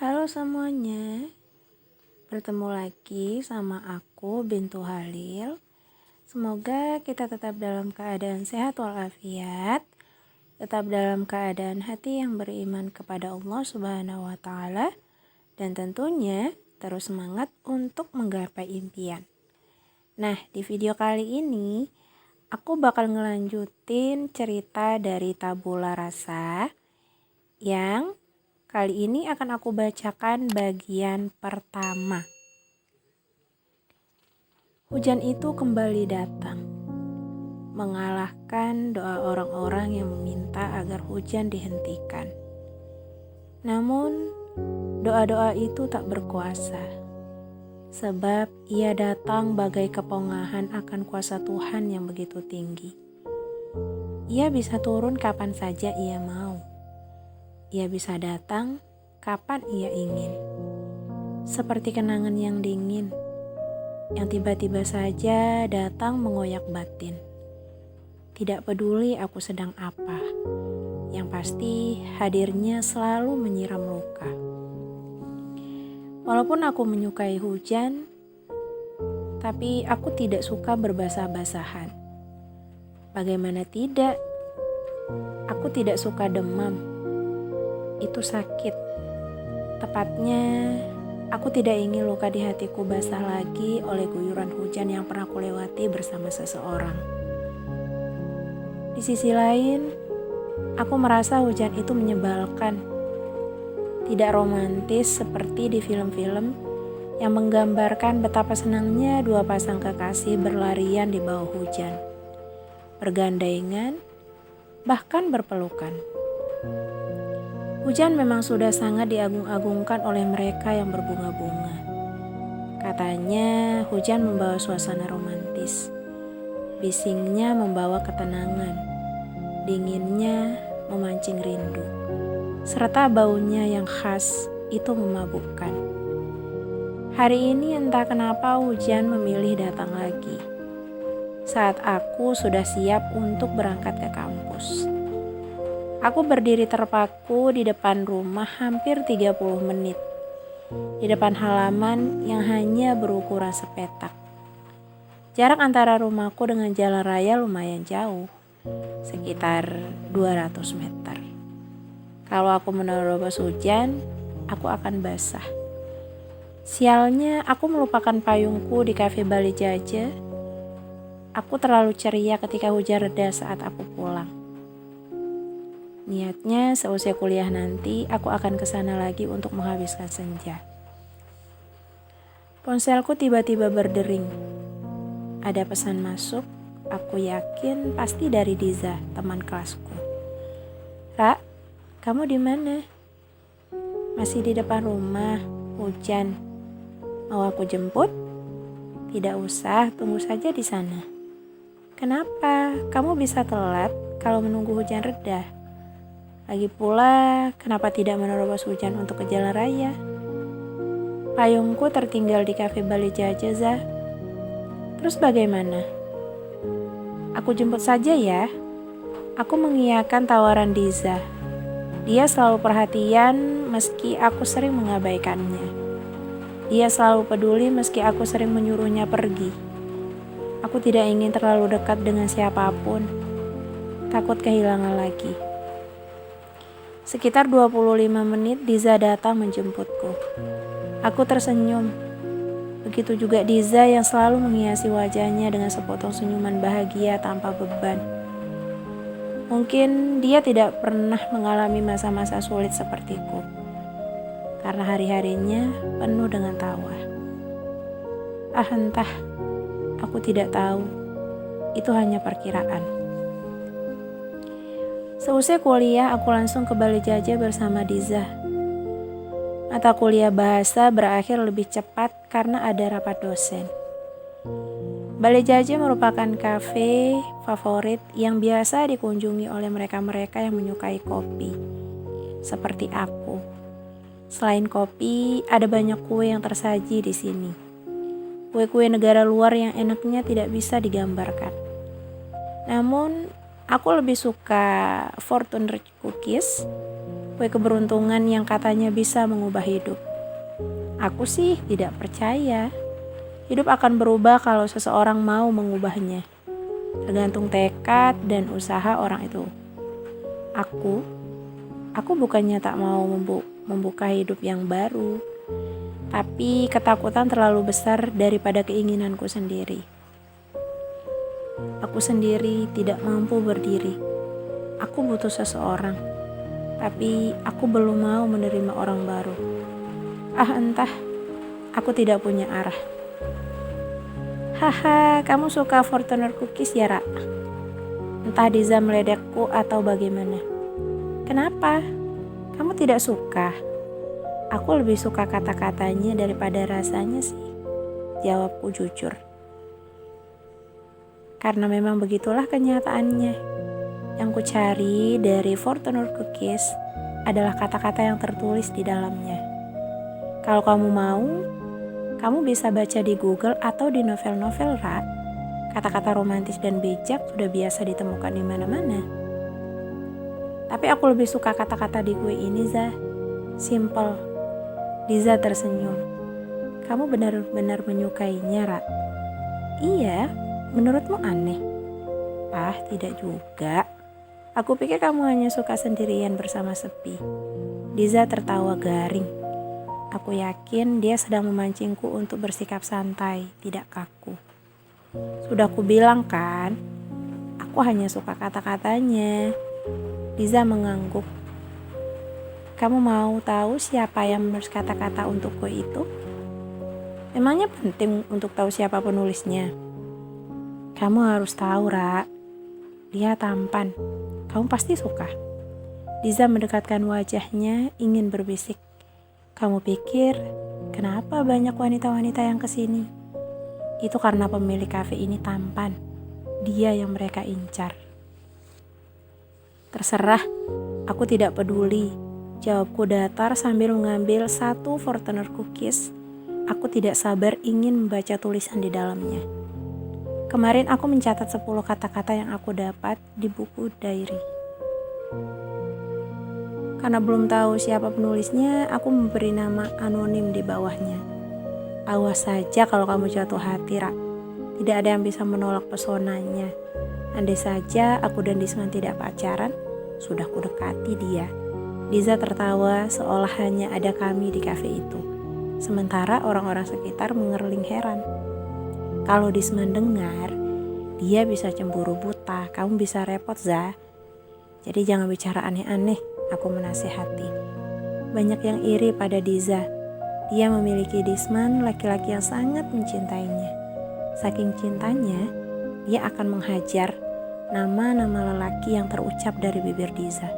Halo semuanya, bertemu lagi sama aku Bintu Halil. Semoga kita tetap dalam keadaan sehat walafiat, tetap dalam keadaan hati yang beriman kepada Allah Subhanahu wa Ta'ala, dan tentunya terus semangat untuk menggapai impian. Nah, di video kali ini aku bakal ngelanjutin cerita dari Tabula Rasa yang kali ini akan aku bacakan bagian pertama. Hujan itu kembali datang, mengalahkan doa orang-orang yang meminta agar hujan dihentikan. Namun, doa-doa itu tak berkuasa, sebab ia datang bagai kepongahan akan kuasa Tuhan yang begitu tinggi. Ia bisa turun kapan saja ia mau. Ia bisa datang kapan ia ingin. Seperti kenangan yang dingin, yang tiba-tiba saja datang mengoyak batin. Tidak peduli aku sedang apa, yang pasti hadirnya selalu menyiram luka. Walaupun aku menyukai hujan, tapi aku tidak suka berbasah-basahan. Bagaimana tidak? Aku tidak suka demam. Itu sakit. Tepatnya, aku tidak ingin luka di hatiku basah lagi oleh guyuran hujan yang pernah kulewati bersama seseorang. Di sisi lain, aku merasa hujan itu menyebalkan. Tidak romantis seperti di film-film yang menggambarkan betapa senangnya dua pasang kekasih berlarian di bawah hujan, bergandengan, bahkan berpelukan. Hujan memang sudah sangat diagung-agungkan oleh mereka yang berbunga-bunga. Katanya hujan membawa suasana romantis. Bisingnya membawa ketenangan. Dinginnya memancing rindu. Serta baunya yang khas itu memabukkan. Hari ini entah kenapa hujan memilih datang lagi. Saat aku sudah siap untuk berangkat ke kampus. Aku berdiri terpaku di depan rumah hampir 30 menit. Di depan halaman yang hanya berukuran sepetak. Jarak antara rumahku dengan jalan raya lumayan jauh. Sekitar 200 meter. Kalau aku menerobos hujan, aku akan basah. Sialnya aku melupakan payungku di kafe Bali Jaja. Aku terlalu ceria ketika hujan reda saat aku pulang. Niatnya seusai kuliah nanti aku akan ke sana lagi untuk menghabiskan senja. Ponselku tiba-tiba berdering. Ada pesan masuk, aku yakin pasti dari Diza, teman kelasku. "Ra, kamu di mana?" "Masih di depan rumah, hujan. Mau aku jemput?" "Tidak usah, tunggu saja di sana." "Kenapa? Kamu bisa telat kalau menunggu hujan reda. Lagi pula, kenapa tidak menerobos hujan untuk ke jalan raya?" "Payungku tertinggal di kafe Bali Jaja, Zah." "Terus bagaimana?" "Aku jemput saja ya." Aku mengiyakan tawaran Diza. Dia selalu perhatian meski aku sering mengabaikannya. Dia selalu peduli meski aku sering menyuruhnya pergi. Aku tidak ingin terlalu dekat dengan siapapun. Takut kehilangan lagi. Sekitar 25 menit Diza datang menjemputku. Aku tersenyum. Begitu juga Diza yang selalu menghiasi wajahnya dengan sepotong senyuman bahagia tanpa beban. Mungkin dia tidak pernah mengalami masa-masa sulit sepertiku. Karena hari-harinya penuh dengan tawa. Entah, aku tidak tahu. Itu hanya perkiraan. Seusai kuliah, aku langsung ke Bali Jaja bersama Diza. Mata kuliah bahasa berakhir lebih cepat karena ada rapat dosen. Bali Jaja merupakan kafe favorit yang biasa dikunjungi oleh mereka-mereka yang menyukai kopi, seperti aku. Selain kopi, ada banyak kue yang tersaji di sini. Kue-kue negara luar yang enaknya tidak bisa digambarkan. Namun, Aku lebih suka fortune cookies, kue keberuntungan yang katanya bisa mengubah hidup. Aku sih tidak percaya. Hidup akan berubah kalau seseorang mau mengubahnya. Tergantung tekad dan usaha orang itu. Aku bukannya tak mau membuka hidup yang baru, tapi ketakutan terlalu besar daripada keinginanku sendiri. Aku sendiri tidak mampu berdiri. Aku butuh seseorang, tapi aku belum mau menerima orang baru. Entah, aku tidak punya arah. Haha, kamu suka fortuner cookies ya, Ra? Entah Diza meledekku atau bagaimana. Kenapa? Kamu tidak suka? Aku lebih suka kata-katanya daripada rasanya sih. Jawabku jujur. Karena memang begitulah kenyataannya. Yang ku cari dari fortuner cookies adalah kata-kata yang tertulis di dalamnya. Kalau kamu mau, kamu bisa baca di Google atau di novel-novel, Ra. Kata-kata romantis dan bijak sudah biasa ditemukan di mana-mana. Tapi aku lebih suka kata-kata di kue ini, Zah. Simple. Diza tersenyum. Kamu benar-benar menyukainya, Ra? Iya, menurutmu aneh? Tidak juga. Aku pikir kamu hanya suka sendirian bersama sepi. Diza tertawa garing. Aku yakin dia sedang memancingku untuk bersikap santai, tidak kaku. Sudah ku bilang kan, aku hanya suka kata-katanya. Diza mengangguk. Kamu mau tahu siapa yang menulis kata-kata untukku itu? Emangnya penting untuk tahu siapa penulisnya? Kamu harus tahu, Ra. Dia tampan. Kamu pasti suka. Diza mendekatkan wajahnya, ingin berbisik. Kamu pikir, kenapa banyak wanita-wanita yang kesini? Itu karena pemilik kafe ini tampan. Dia yang mereka incar. Terserah, aku tidak peduli. Jawabku datar sambil mengambil satu fortuner cookies. Aku tidak sabar ingin membaca tulisan di dalamnya. Kemarin aku mencatat 10 kata-kata yang aku dapat di buku diary. Karena belum tahu siapa penulisnya, aku memberi nama anonim di bawahnya. Awas saja kalau kamu jatuh hati, Ra. Tidak ada yang bisa menolak pesonanya. Andai saja aku dan Disman tidak pacaran, sudah kudekati dia. Diza tertawa seolah hanya ada kami di kafe itu. Sementara orang-orang sekitar mengerling heran. Kalau Disman dengar, dia bisa cemburu buta. Kamu bisa repot, Za. Jadi jangan bicara aneh-aneh, aku menasihati. Banyak yang iri pada Diza. Dia memiliki Disman, laki-laki yang sangat mencintainya. Saking cintanya, dia akan menghajar nama-nama lelaki yang terucap dari bibir Diza.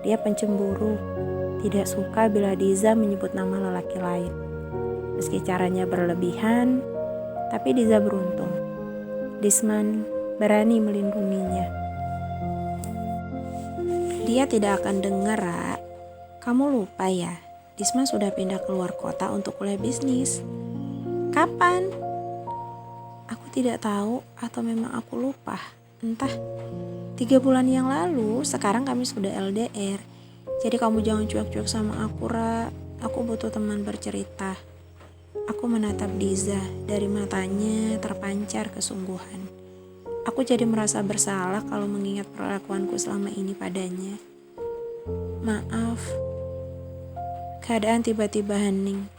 Dia pencemburu, tidak suka bila Diza menyebut nama lelaki lain. Meski caranya berlebihan, tapi Diza beruntung. Disman berani melindunginya. Dia tidak akan dengar, Ra. Kamu lupa ya, Disman sudah pindah keluar kota untuk kuliah bisnis. Kapan? Aku tidak tahu atau memang aku lupa. Entah, 3 bulan yang lalu. Sekarang kami sudah LDR. Jadi kamu jangan cuek-cuek sama aku, Ra. Aku butuh teman bercerita. Aku menatap Diza, dari matanya terpancar kesungguhan. Aku jadi merasa bersalah kalau mengingat perlakuanku selama ini padanya. Maaf. Keadaan tiba-tiba hening.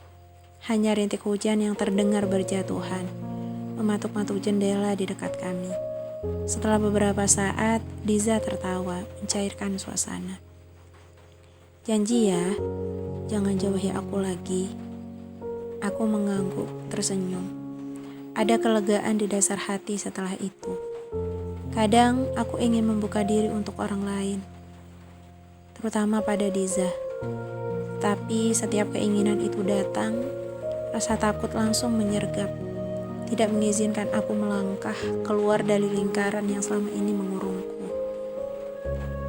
Hanya rintik hujan yang terdengar berjatuhan, mematuk-matuk jendela di dekat kami. Setelah beberapa saat, Diza tertawa, mencairkan suasana. Janji ya, jangan jauhi aku lagi. Aku mengangguk, tersenyum. Ada kelegaan di dasar hati setelah itu. Kadang aku ingin membuka diri untuk orang lain, terutama pada Diza. Tapi setiap keinginan itu datang, rasa takut langsung menyergap. Tidak mengizinkan aku melangkah keluar dari lingkaran yang selama ini mengurungku.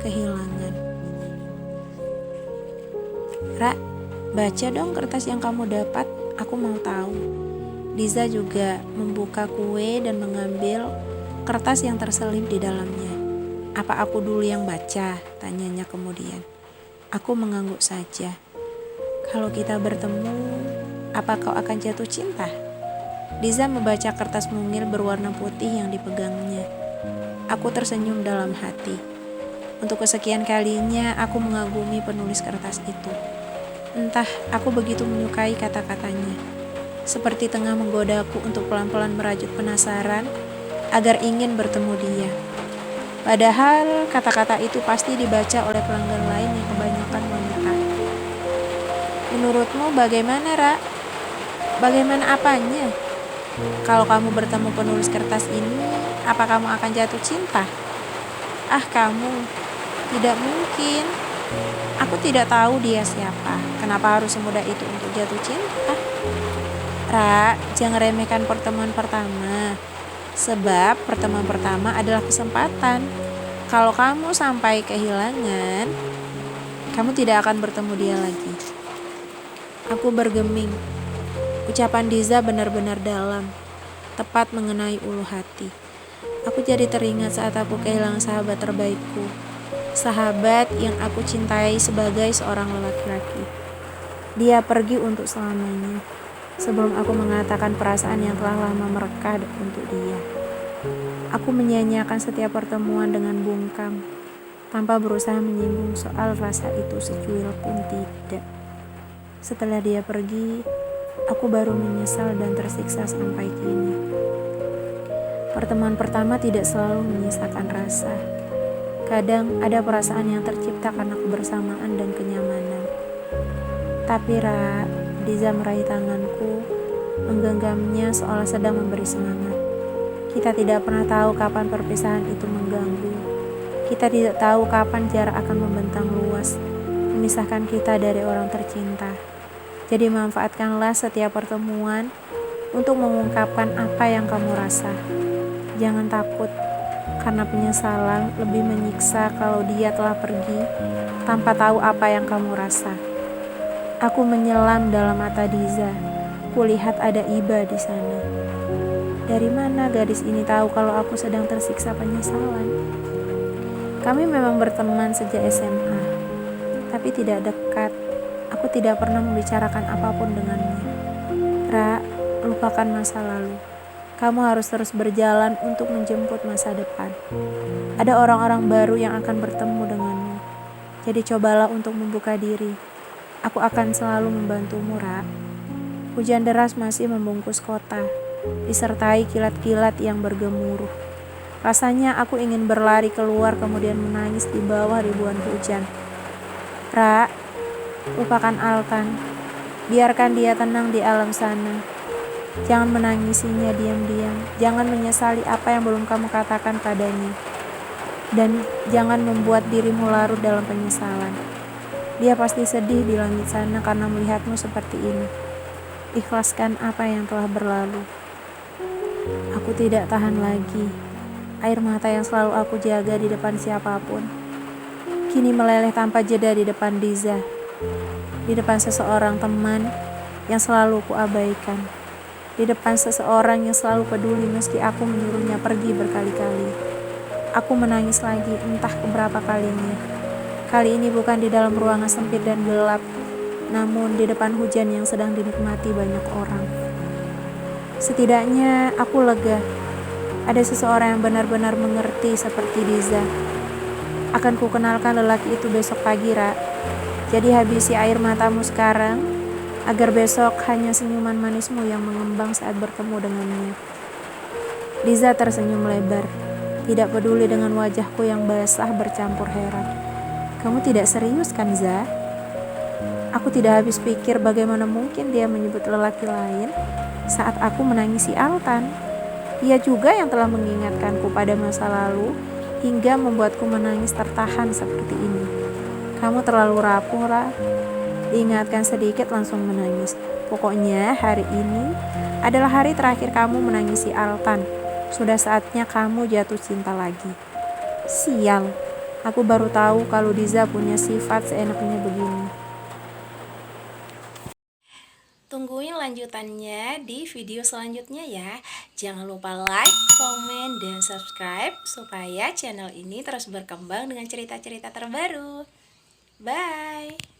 Kehilangan. Ra, baca dong kertas yang kamu dapat. Aku mau tahu. Diza juga membuka kue dan mengambil kertas yang terselip di dalamnya. Apa aku dulu yang baca? Tanyanya kemudian. Aku mengangguk saja. Kalau kita bertemu, apa kau akan jatuh cinta? Diza membaca kertas mungil berwarna putih yang dipegangnya. Aku tersenyum dalam hati. Untuk kesekian kalinya aku mengagumi penulis kertas itu. Entah, aku begitu menyukai kata-katanya. Seperti tengah menggodaku untuk pelan-pelan merajut penasaran agar ingin bertemu dia. Padahal kata-kata itu pasti dibaca oleh pelanggan lain yang kebanyakan wanita. Menurutmu bagaimana, Ra? Bagaimana apanya? Kalau kamu bertemu penulis kertas ini, apa kamu akan jatuh cinta? Ah, kamu. Tidak mungkin. Aku tidak tahu dia siapa. Kenapa harus semudah itu untuk jatuh cinta? Ra, jangan remehkan pertemuan pertama. Sebab pertemuan pertama adalah kesempatan. Kalau kamu sampai kehilangan, kamu tidak akan bertemu dia lagi. Aku bergeming. Ucapan Diza benar-benar dalam, tepat mengenai ulu hati. Aku jadi teringat saat aku kehilangan sahabat terbaikku. Sahabat yang aku cintai sebagai seorang laki-laki. Dia pergi untuk selamanya. Sebelum aku mengatakan perasaan yang telah lama mereka untuk dia. Aku menyia-nyiakan setiap pertemuan dengan bungkam, tanpa berusaha menyinggung soal rasa itu secuil pun tidak. Setelah dia pergi, aku baru menyesal dan tersiksa sampai kini. Pertemuan pertama tidak selalu menyisakan rasa. Kadang ada perasaan yang tercipta karena kebersamaan dan kenyamanan. Tapi Ra, Diza meraih tanganku, menggenggamnya seolah sedang memberi semangat. Kita tidak pernah tahu kapan perpisahan itu mengganggu. Kita tidak tahu kapan jarak akan membentang luas, memisahkan kita dari orang tercinta. Jadi manfaatkanlah setiap pertemuan untuk mengungkapkan apa yang kamu rasa. Jangan takut, karena penyesalan lebih menyiksa kalau dia telah pergi tanpa tahu apa yang kamu rasa. Aku menyelam dalam mata Diza. Kulihat ada iba di sana. Dari mana gadis ini tahu kalau aku sedang tersiksa penyesalan? Kami memang berteman sejak SMA, tapi tidak dekat. Aku tidak pernah membicarakan apapun dengannya. Ra, lupakan masa lalu. Kamu harus terus berjalan untuk menjemput masa depan. Ada orang-orang baru yang akan bertemu denganmu. Jadi cobalah untuk membuka diri. Aku akan selalu membantumu, Ra. Hujan deras masih membungkus kota, disertai kilat-kilat yang bergemuruh. Rasanya aku ingin berlari keluar kemudian menangis di bawah ribuan hujan. Ra, lupakan Altan. Biarkan dia tenang di alam sana. Jangan menangisinya diam-diam. Jangan menyesali apa yang belum kamu katakan padanya. Dan jangan membuat dirimu larut dalam penyesalan. Dia pasti sedih di langit sana karena melihatmu seperti ini. Ikhlaskan apa yang telah berlalu. Aku tidak tahan lagi. Air mata yang selalu aku jaga di depan siapapun kini meleleh tanpa jeda di depan Diza. Di depan seseorang teman yang selalu kuabaikan. Di depan seseorang yang selalu peduli meski aku menyuruhnya pergi berkali-kali. Aku menangis lagi entah keberapa kalinya. Kali ini bukan di dalam ruangan sempit dan gelap, namun di depan hujan yang sedang dinikmati banyak orang. Setidaknya aku lega. Ada seseorang yang benar-benar mengerti seperti Diza. Akan kukenalkan lelaki itu besok pagi, Ra. Jadi habisi air matamu sekarang, agar besok hanya senyuman manismu yang mengembang saat bertemu dengannya. Diza tersenyum lebar, tidak peduli dengan wajahku yang basah bercampur heran. Kamu tidak serius kan, Za? Aku tidak habis pikir bagaimana mungkin dia menyebut lelaki lain saat aku menangisi Altan. Ia juga yang telah mengingatkanku pada masa lalu hingga membuatku menangis tertahan seperti ini. Kamu terlalu rapuh, Ra. Diingatkan sedikit langsung menangis. Pokoknya hari ini adalah hari terakhir kamu menangisi Altan. Sudah saatnya kamu jatuh cinta lagi. Sial. Aku baru tahu kalau Diza punya sifat seenaknya begini. Tungguin lanjutannya di video selanjutnya ya. Jangan lupa like, komen, dan subscribe supaya channel ini terus berkembang dengan cerita-cerita terbaru. Bye!